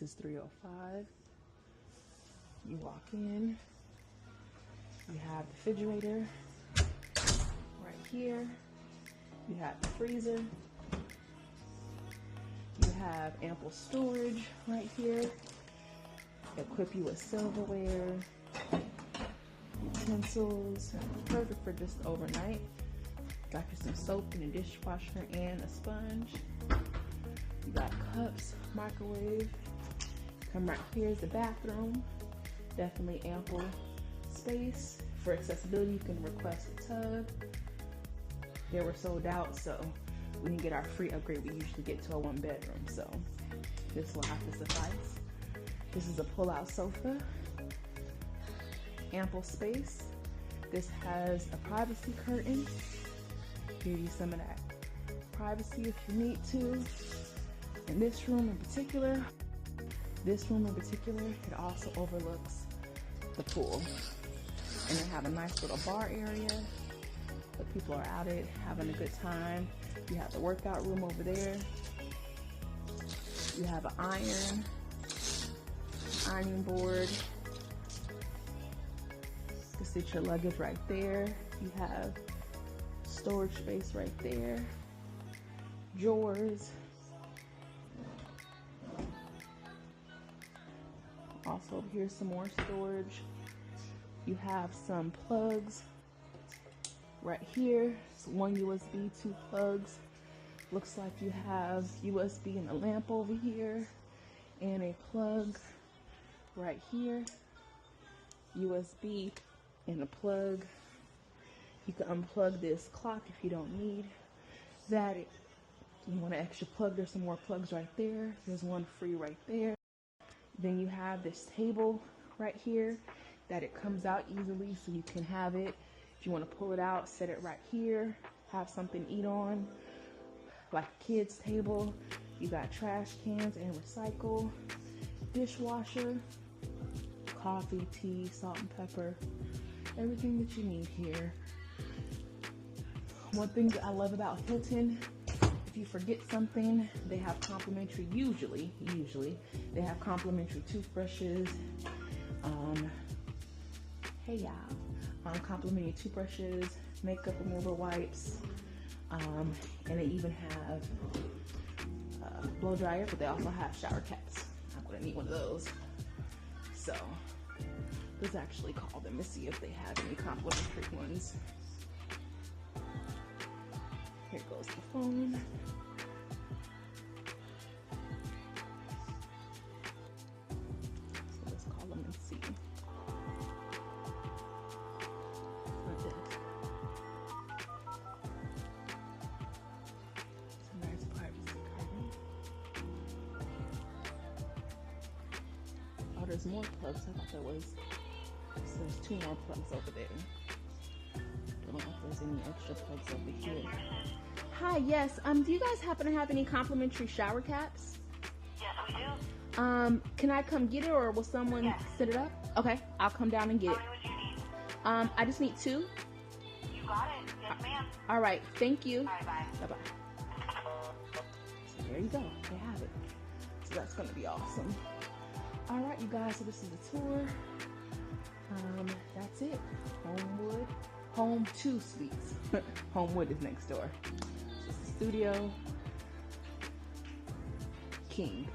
This is 305. You walk in, you have the refrigerator right here, you have the freezer, you have ample storage right here, equip you with silverware, utensils, perfect for just overnight. Got you some soap and a dishwasher and a sponge. You got cups, microwave. Come right here is the bathroom. Definitely ample space. For accessibility, you can request a tub. They were sold out, so we can get our free upgrade. We usually get to a 1-bedroom, so this will have to suffice. This is a pull-out sofa. Ample space. This has a privacy curtain. Give you some of that privacy if you need to. And this room in particular, it also overlooks the pool. And they have a nice little bar area that people are out at having a good time. You have the workout room over there. You have an ironing board. You can sit your luggage right there. You have storage space right there. Drawers. Also over here, some more storage. You have some plugs right here. It's one USB, 2 plugs. Looks like you have USB and a lamp over here, and a plug right here. USB and a plug. You can unplug this clock if you don't need that. You want an extra plug, there's some more plugs right there. There's one free right there. Then you have this table right here that it comes out easily, so you can have it. If you want to pull it out, set it right here, have something to eat on, like a kid's table. You got trash cans and recycle, dishwasher, coffee, tea, salt and pepper, everything that you need here. One thing that I love about Hilton, if you forget something, they have complimentary, usually, they have complimentary toothbrushes, complimentary toothbrushes, makeup remover wipes, and they even have blow dryer, but they also have shower caps. I'm gonna need one of those. So let's actually call them to see if they have any complimentary ones. Here goes the phone. So let's call them and see. It's a nice privacy curtain. Oh, there's more plugs. I thought there was. So there's 2 more plugs over there. I don't know if there's any extra plugs over here. Hi, yes. Do you guys happen to have any complimentary shower caps? Yes, we do. Can I come get it, or will someone set it up? Okay, I'll come down and get it. How many would you need? I just need 2. You got it. Yes, ma'am. All right, thank you. All right, bye. Bye-bye. So there you go. They have it. So that's going to be awesome. All right, you guys. So this is the tour. That's it. Home2 Suites. Homewood is next door. This is the studio. King.